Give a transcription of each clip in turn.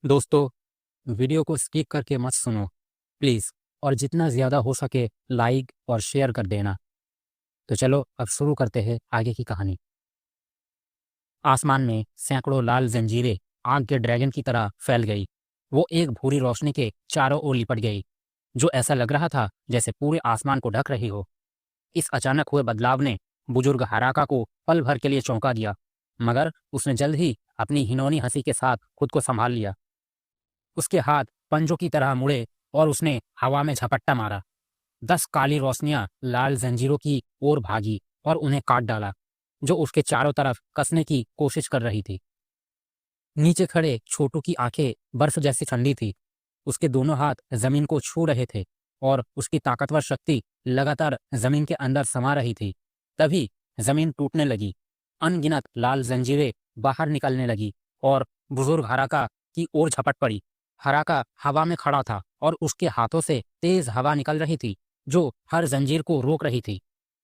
दोस्तों, वीडियो को स्किप करके मत सुनो प्लीज़, और जितना ज़्यादा हो सके लाइक और शेयर कर देना। तो चलो अब शुरू करते हैं आगे की कहानी। आसमान में सैकड़ों लाल जंजीरें आग के ड्रैगन की तरह फैल गई। वो एक भूरी रोशनी के चारों ओर लिपट गई, जो ऐसा लग रहा था जैसे पूरे आसमान को ढक रही हो। इस अचानक हुए बदलाव ने बुजुर्ग हराका को पल भर के लिए चौंका दिया, मगर उसने जल्द ही अपनी हिनौनी हंसी के साथ खुद को संभाल लिया। उसके हाथ पंजों की तरह मुड़े और उसने हवा में झपट्टा मारा। 10 काली रोशनियां लाल जंजीरों की ओर भागी और उन्हें काट डाला, जो उसके चारों तरफ कसने की कोशिश कर रही थी। नीचे खड़े छोटू की आंखें बर्फ जैसी ठंडी थी। उसके दोनों हाथ जमीन को छू रहे थे और उसकी ताकतवर शक्ति लगातार जमीन के अंदर समा रही थी। तभी जमीन टूटने लगी। अनगिनत लाल जंजीरें बाहर निकलने लगी और बुजुर्ग हराका की ओर झपट पड़ी। हराका हवा में खड़ा था और उसके हाथों से तेज हवा निकल रही थी, जो हर जंजीर को रोक रही थी।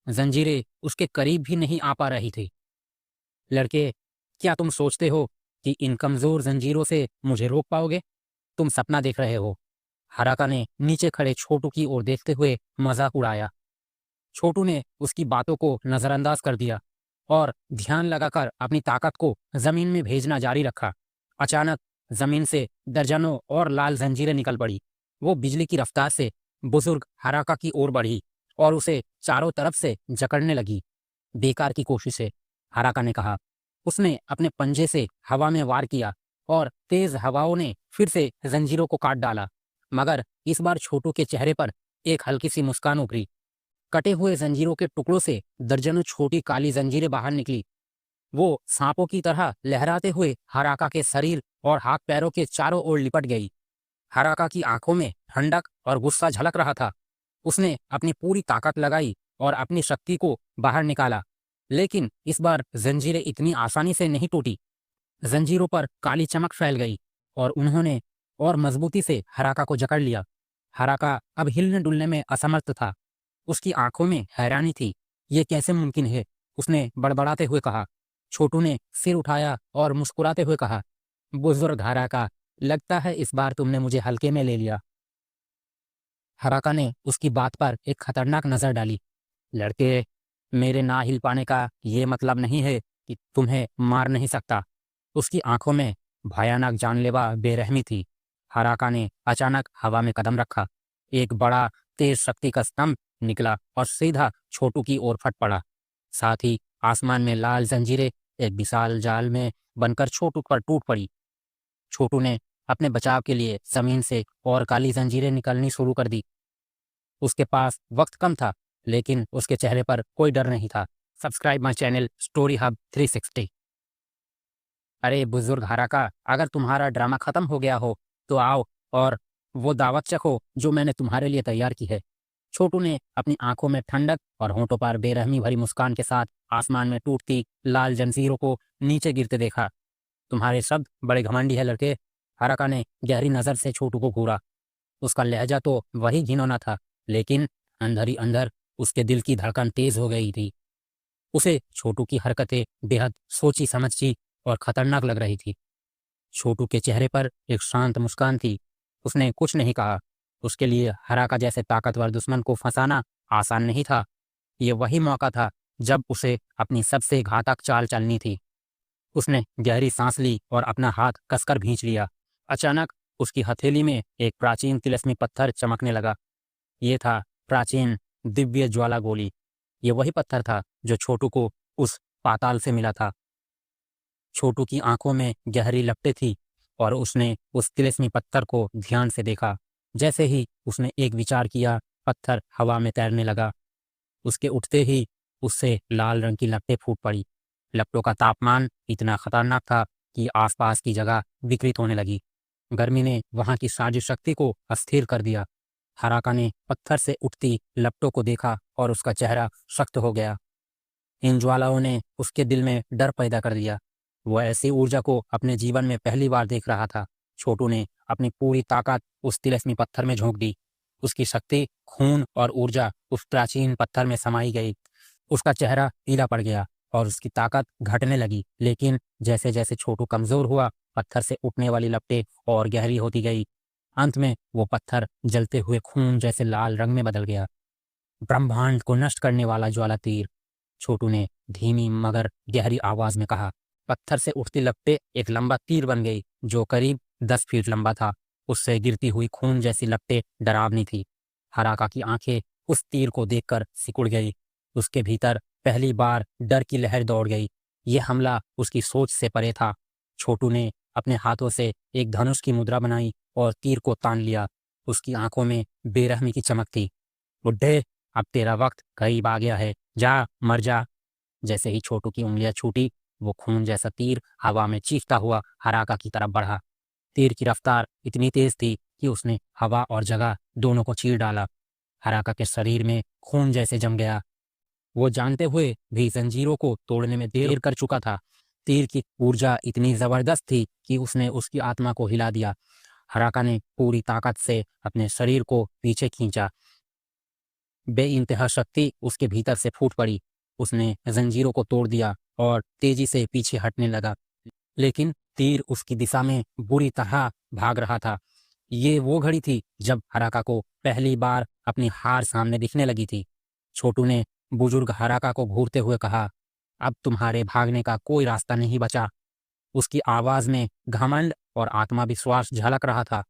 जंजीरें उसके करीब भी नहीं आ पा रही थी। लड़के, क्या तुम सोचते हो कि इन कमजोर जंजीरों से मुझे रोक पाओगे? तुम सपना देख रहे हो। हराका ने नीचे खड़े छोटू की ओर देखते हुए मजाक उड़ाया। छोटू ने उसकी बातों को नजरअंदाज कर दिया और ध्यान लगाकर अपनी ताकत को जमीन में भेजना जारी रखा। अचानक जमीन से दर्जनों और लाल जंजीरें निकल पड़ी। वो बिजली की रफ्तार से बुजुर्ग हराका की ओर बढ़ी और उसे चारों तरफ से जकड़ने लगी। बेकार की कोशिश है, हराका ने कहा। उसने अपने पंजे से हवा में वार किया और तेज हवाओं ने फिर से जंजीरों को काट डाला, मगर इस बार छोटू के चेहरे पर एक हल्की सी मुस्कान उभरी। कटे हुए जंजीरों के टुकड़ों से दर्जनों छोटी काली जंजीरें बाहर निकली। वो सांपों की तरह लहराते हुए हराका के शरीर और हाथ पैरों के चारों ओर लिपट गई। हराका की आंखों में ठंडक और गुस्सा झलक रहा था। उसने अपनी पूरी ताकत लगाई और अपनी शक्ति को बाहर निकाला, लेकिन इस बार जंजीरें इतनी आसानी से नहीं टूटी। जंजीरों पर काली चमक फैल गई और उन्होंने और मजबूती से हराका को जकड़ लिया। हराका अब हिलने डुलने में असमर्थ था। उसकी आंखों में हैरानी थी। ये कैसे मुमकिन है? उसने बड़बड़ाते हुए कहा। छोटू ने सिर उठाया और मुस्कुराते हुए कहा, बुजुर्ग हराका, लगता है इस बार तुमने मुझे हल्के में ले लिया। हराका ने उसकी बात पर एक खतरनाक नजर डाली। लड़के, मेरे ना हिल पाने का ये मतलब नहीं है कि तुम्हें मार नहीं सकता। उसकी आंखों में भयानक जानलेवा बेरहमी थी। हराका ने अचानक हवा में कदम रखा। एक बड़ा तेज शक्ति का स्तंभ निकला और सीधा छोटू की ओर फट पड़ा। साथ ही आसमान में लाल जंजीरें एक विशाल जाल में बनकर छोटू पर टूट पड़ी। छोटू ने अपने बचाव के लिए जमीन से और काली जंजीरें निकलनी शुरू कर दी। उसके पास वक्त कम था, लेकिन उसके चेहरे पर कोई डर नहीं था। Subscribe my channel story hub 360। अरे बुजुर्ग हराका, अगर तुम्हारा ड्रामा खत्म हो गया हो तो आओ और वो दावत चखो जो मैंने तुम्हारे लिए तैयार की है। छोटू ने अपनी आंखों में ठंडक और होंठों पर बेरहमी भरी मुस्कान के साथ आसमान में टूटती लाल जंजीरों को नीचे गिरते देखा। तुम्हारे शब्द बड़े घमंडी है लड़के। हराका ने गहरी नजर से छोटू को घूरा। उसका लहजा तो वही घिनौना था, लेकिन अंदर ही अंदर उसके दिल की धड़कन तेज हो गई थी। उसे छोटू की हरकतें बेहद सोची समझी और खतरनाक लग रही थी। छोटू के चेहरे पर एक शांत मुस्कान थी। उसने कुछ नहीं कहा। उसके लिए हराका जैसे ताकतवर दुश्मन को फंसाना आसान नहीं था। ये वही मौका था जब उसे अपनी सबसे घातक चाल चलनी थी। उसने गहरी सांस ली और अपना हाथ कसकर भींच लिया। अचानक उसकी हथेली में एक प्राचीन तिलस्मी पत्थर चमकने लगा। ये था प्राचीन दिव्य ज्वाला गोली। ये वही पत्थर था जो छोटू को उस पाताल से मिला था। छोटू की आंखों में गहरी लपटें थी और उसने उस तिलिस्मी पत्थर को ध्यान से देखा। जैसे ही उसने एक विचार किया, पत्थर हवा में तैरने लगा। उसके उठते ही उससे लाल रंग की लपटें फूट पड़ी। लपटों का तापमान इतना खतरनाक था कि आसपास की जगह विकृत होने लगी। गर्मी ने वहां की साजिश शक्ति को अस्थिर कर दिया। हराका ने पत्थर से उठती लपटों को देखा और उसका चेहरा सख्त हो गया। इन ज्वालाओं ने उसके दिल में डर पैदा कर दिया। वह ऐसी ऊर्जा को अपने जीवन में पहली बार देख रहा था। छोटू ने अपनी पूरी ताकत उस तिलस्मी पत्थर में झोंक दी। उसकी शक्ति, खून और ऊर्जा उस प्राचीन पत्थर में समाई गई। उसका चेहरा पीला पड़ गया और उसकी ताकत घटने लगी। लेकिन जैसे जैसे छोटू कमजोर हुआ, पत्थर से उठने वाली लपटें और गहरी होती गई। अंत में वो पत्थर जलते हुए खून जैसे लाल रंग में बदल गया। ब्रह्मांड को नष्ट करने वाला ज्वाला तीर, छोटू ने धीमी मगर गहरी आवाज में कहा। पत्थर से उठती लपटें एक लंबा तीर बन गई जो करीब 10 फीट लंबा था। उससे गिरती हुई खून जैसी लपटें डरावनी थी। हराका की आंखें उस तीर को देखकर सिकुड़ गई। उसके भीतर पहली बार डर की लहर दौड़ गई। यह हमला उसकी सोच से परे था। छोटू ने अपने हाथों से एक धनुष की मुद्रा बनाई और तीर को तान लिया। उसकी आंखों में बेरहमी की चमक थी। बुड्ढे, अब तेरा वक्त करीब आ गया है, जा मर जा। जैसे ही छोटू की उंगलियां छूटी, वो खून जैसा तीर हवा में चीखता हुआ हराका की तरफ बढ़ा। तीर की रफ्तार इतनी तेज थी कि उसने हवा और जगह दोनों को चीर डाला। हराका के शरीर में खून जैसे जम गया। वो जानते हुए भी जंजीरों को तोड़ने में देर कर चुका था। तीर की ऊर्जा इतनी जबरदस्त थी कि उसने उसकी आत्मा को हिला दिया। हराका ने पूरी ताकत से अपने शरीर को पीछे खींचा। बेइंतहा शक्ति उसके भीतर से फूट पड़ी। उसने जंजीरों को तोड़ दिया और तेजी से पीछे हटने लगा। लेकिन तीर उसकी दिशा में बुरी तरह भाग रहा था। ये वो घड़ी थी जब हराका को पहली बार अपनी हार सामने दिखने लगी थी। छोटू ने बुजुर्ग हराका को घूरते हुए कहा, अब तुम्हारे भागने का कोई रास्ता नहीं बचा। उसकी आवाज में घमंड और आत्मविश्वास झलक रहा था।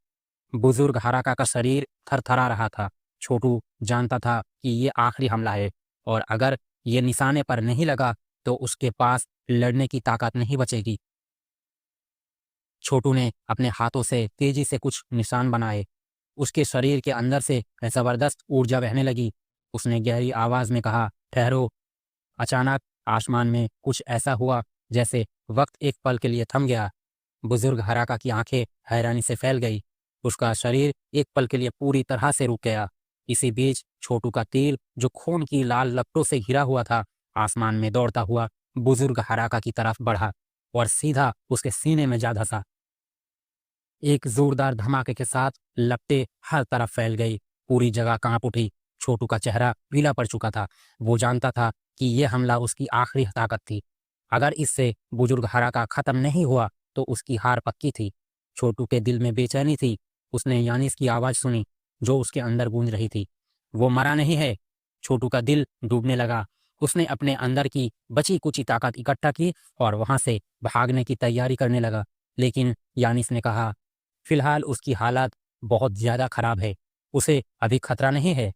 बुजुर्ग हराका का शरीर थरथरा रहा था। छोटू जानता था कि ये आखिरी हमला है और अगर ये निशाने पर नहीं लगा तो उसके पास लड़ने की ताकत नहीं बचेगी। छोटू ने अपने हाथों से तेजी से कुछ निशान बनाए। उसके शरीर के अंदर से जबरदस्त ऊर्जा बहने लगी। उसने गहरी आवाज में कहा, ठहरो। अचानक आसमान में कुछ ऐसा हुआ जैसे वक्त एक पल के लिए थम गया। बुजुर्ग हराका की आंखें हैरानी से फैल गई। उसका शरीर एक पल के लिए पूरी तरह से रुक गया। इसी बीच छोटू का तीर, जो खून की लाल लपटों से घिरा हुआ था, आसमान में दौड़ता हुआ बुजुर्ग हराका की तरफ बढ़ा और सीधा उसके सीने में जा धंसा। एक जोरदार धमाके के साथ लपटें हर तरफ फैल गई। पूरी जगह कांप उठी। छोटू का चेहरा पीला पड़ चुका था। वो जानता था कि यह हमला उसकी आखिरी ताकत थी। अगर इससे बुजुर्ग हराका खत्म नहीं हुआ तो उसकी हार पक्की थी। छोटू के दिल में बेचैनी थी। उसने यानिस की आवाज सुनी जो उसके अंदर गूंज रही थी, वो मरा नहीं है। छोटू का दिल डूबने लगा। उसने अपने अंदर की बची कुची ताकत इकट्ठा की और वहां से भागने की तैयारी करने लगा। लेकिन यानिस ने कहा, फिलहाल उसकी हालत बहुत ज्यादा खराब है, उसे अभी खतरा नहीं है।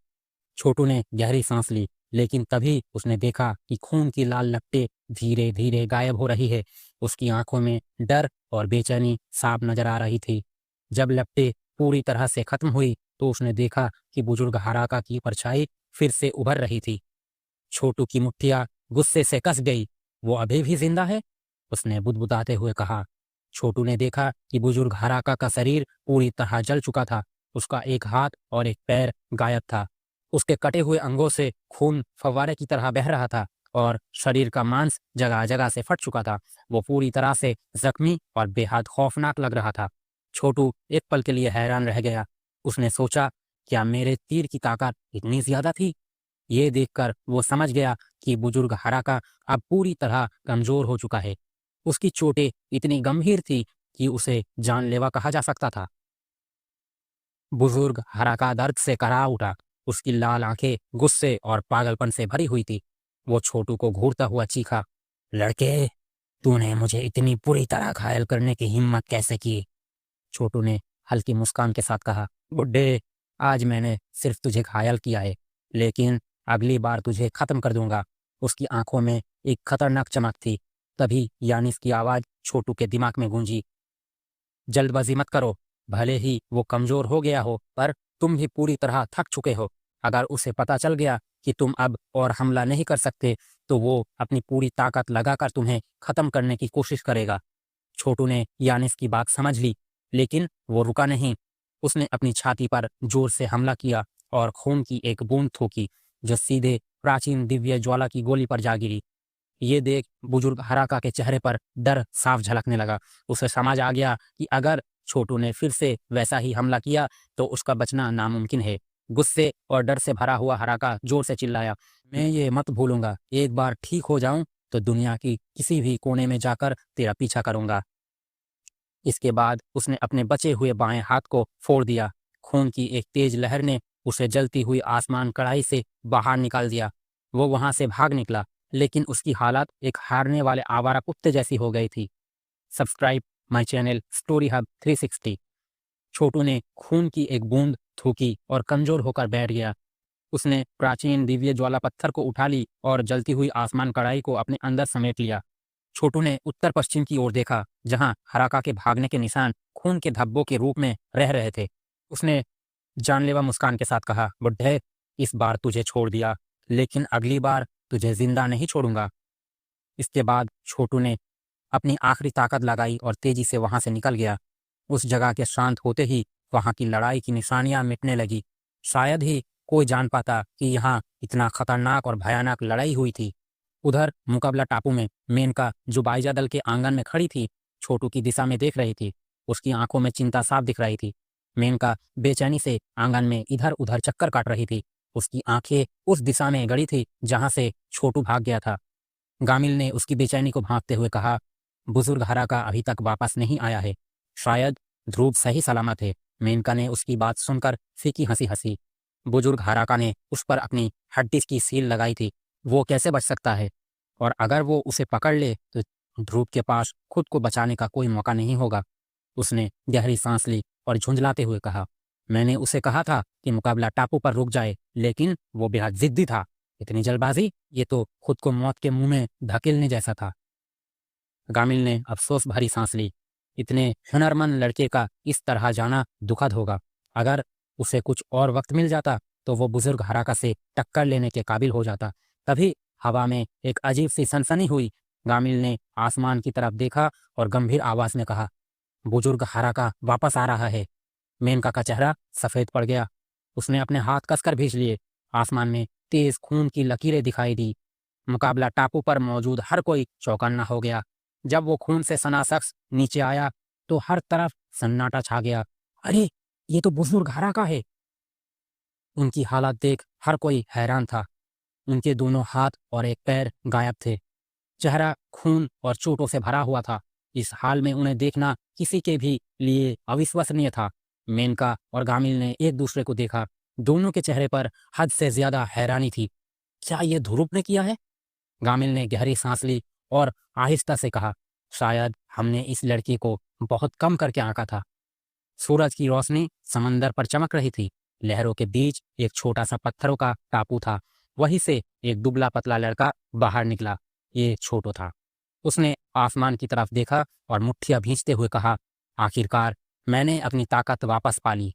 छोटू ने गहरी सांस ली, लेकिन तभी उसने देखा कि खून की लाल लपटें धीरे धीरे गायब हो रही है। उसकी आंखों में डर और बेचैनी साफ नजर आ रही थी। जब लपटें पूरी तरह से खत्म हुई तो उसने देखा कि बुजुर्ग हराका की परछाई फिर से उभर रही थी। छोटू की मुट्ठियां गुस्से से कस गई। वो अभी भी जिंदा है? उसने बुदबुदाते हुए कहा। छोटू ने देखा कि बुजुर्ग हराका का शरीर पूरी तरह जल चुका था। उसका एक हाथ और एक पैर गायब था। उसके कटे हुए अंगों से खून फव्वारे की तरह बह रहा था और शरीर का मांस जगह जगह से फट चुका था। वो पूरी तरह से जख्मी और बेहद खौफनाक लग रहा था। छोटू एक पल के लिए हैरान रह गया। उसने सोचा, क्या मेरे तीर की ताकत इतनी ज्यादा थी? ये देखकर वो समझ गया कि बुजुर्ग हराका अब पूरी तरह कमजोर हो चुका है। उसकी चोटें इतनी गंभीर थी कि उसे जानलेवा कहा जा सकता था। बुजुर्ग हराका दर्द से कराह उठा। उसकी लाल आंखें गुस्से और पागलपन से भरी हुई थी। वो छोटू को घूरता हुआ चीखा, लड़के, तूने मुझे इतनी बुरी तरह घायल करने की हिम्मत कैसे की? छोटू ने हल्की मुस्कान के साथ कहा, बुड्ढे, आज मैंने सिर्फ तुझे घायल किया है, लेकिन अगली बार तुझे खत्म कर दूंगा। उसकी आंखों में एक खतरनाक चमक थी। तभी यानिस की आवाज छोटू के दिमाग में गूंजी, जल्दबाजी मत करो। भले ही वो कमजोर हो गया हो, पर तुम भी पूरी तरह थक चुके हो। अगर उसे पता चल गया कि तुम अब और हमला नहीं कर सकते तो वो अपनी पूरी ताकत लगाकर तुम्हें खत्म करने की कोशिश करेगा। छोटू ने यानिस की बात समझ ली, लेकिन वो रुका नहीं। उसने अपनी छाती पर जोर से हमला किया और खून की एक बूंद थूकी जो सीधे प्राचीन दिव्य ज्वाला की गोली पर जा गिरी। ये देख बुजुर्ग हराका के चेहरे पर डर साफ झलकने लगा। उसे समझ आ गया कि अगर छोटू ने फिर से वैसा ही हमला किया तो उसका बचना नामुमकिन है। गुस्से और डर से भरा हुआ हराका जोर से चिल्लाया, मैं ये मत भूलूंगा, एक बार ठीक हो जाऊं तो दुनिया की किसी भी कोने में जाकर तेरा पीछा करूंगा। इसके बाद उसने अपने बचे हुए बाएं हाथ को फोड़ दिया। खून की एक तेज लहर ने उसे जलती हुई आसमान कढ़ाई से बाहर निकाल दिया। वो वहां से भाग निकला, लेकिन उसकी हालत एक हारने वाले आवारा कुत्ते जैसी हो गई थी। Subscribe my channel story hub 360। छोटू ने खून की एक बूंद थूकी और कमजोर होकर बैठ गया। उसने प्राचीन दिव्य ज्वाला पत्थर को उठा ली और जलती हुई आसमान कढ़ाई को अपने अंदर समेट लिया। छोटू ने उत्तर पश्चिम की ओर देखा, जहां हराका के भागने के निशान खून के धब्बों के रूप में रह रहे थे। उसने जानलेवा मुस्कान के साथ कहा, बुड्ढे, इस बार तुझे छोड़ दिया, लेकिन अगली बार तुझे जिंदा नहीं छोड़ूंगा। इसके बाद छोटू ने अपनी आखिरी ताकत लगाई और तेजी से वहां से निकल गया। उस जगह के शांत होते ही वहां की लड़ाई की निशानियां मिटने लगी। शायद ही कोई जान पाता कि यहाँ इतना खतरनाक और भयानक लड़ाई हुई थी। उधर मुकाबला टापू में मेनका, जो बाइजा दल के आंगन में खड़ी थी, छोटू की दिशा में देख रही थी। उसकी आंखों में चिंता साफ दिख रही थी। मेनका बेचैनी से आंगन में इधर उधर चक्कर काट रही थी। उसकी आंखें उस दिशा में गड़ी थी जहां से छोटू भाग गया था। गामिल ने उसकी बेचैनी को भांपते हुए कहा, बुजुर्ग हराका अभी तक वापस नहीं आया है। शायद ध्रुव सही सलामत है। मेनका ने उसकी बात सुनकर फीकी हंसी हंसी। बुजुर्ग हराका ने उस पर अपनी हड्डी की सील लगाई थी। वो कैसे बच सकता है? और अगर वो उसे पकड़ ले तो ध्रुव के पास खुद को बचाने का कोई मौका नहीं होगा। उसने गहरी सांस ली और झुंझलाते हुए कहा, मैंने उसे कहा था कि मुकाबला टापू पर रुक जाए, लेकिन वो बेहद जिद्दी था। इतनी जल्दबाजी, ये तो खुद को मौत के मुंह में धकेलने जैसा था। गामिल ने अफसोस भरी सांस ली। इतने हुनरमंद लड़के का इस तरह जाना दुखद होगा। अगर उसे कुछ और वक्त मिल जाता तो वो बुजुर्ग हराका से टक्कर लेने के काबिल हो जाता। तभी हवा में एक अजीब सी सनसनी हुई। गामिल ने आसमान की तरफ देखा और गंभीर आवाज में कहा, बुजुर्ग हराका वापस आ रहा है। मेनका का चेहरा सफेद पड़ गया। उसने अपने हाथ कसकर भींच लिए। आसमान में तेज खून की लकीरें दिखाई दी। मुकाबला टापू पर मौजूद हर कोई चौकन्ना हो गया। जब वो खून से सना शख्स नीचे आया तो हर तरफ सन्नाटा छा गया। अरे, ये तो बुजुर्ग हराका है। उनकी हालत देख हर कोई हैरान था। उनके दोनों हाथ और एक पैर गायब थे। चेहरा खून और चोटों से भरा हुआ था। इस हाल में उन्हें देखना किसी के भी लिए अविश्वसनीय था। मेनका और गामिल ने एक दूसरे को देखा। दोनों के चेहरे पर हद से ज्यादा हैरानी थी। क्या ये ध्रुव ने किया है? गामिल ने गहरी सांस ली और आहिस्ता से कहा, शायद हमने इस लड़की को बहुत कम करके आंका था। सूरज की रोशनी समंदर पर चमक रही थी। लहरों के बीच एक छोटा सा पत्थरों का टापू था। वहीं से एक दुबला पतला लड़का बाहर निकला। ये छोटू था। उसने आसमान की तरफ देखा और मुट्ठियां भींचते हुए कहा, आखिरकार मैंने अपनी ताकत वापस पा ली।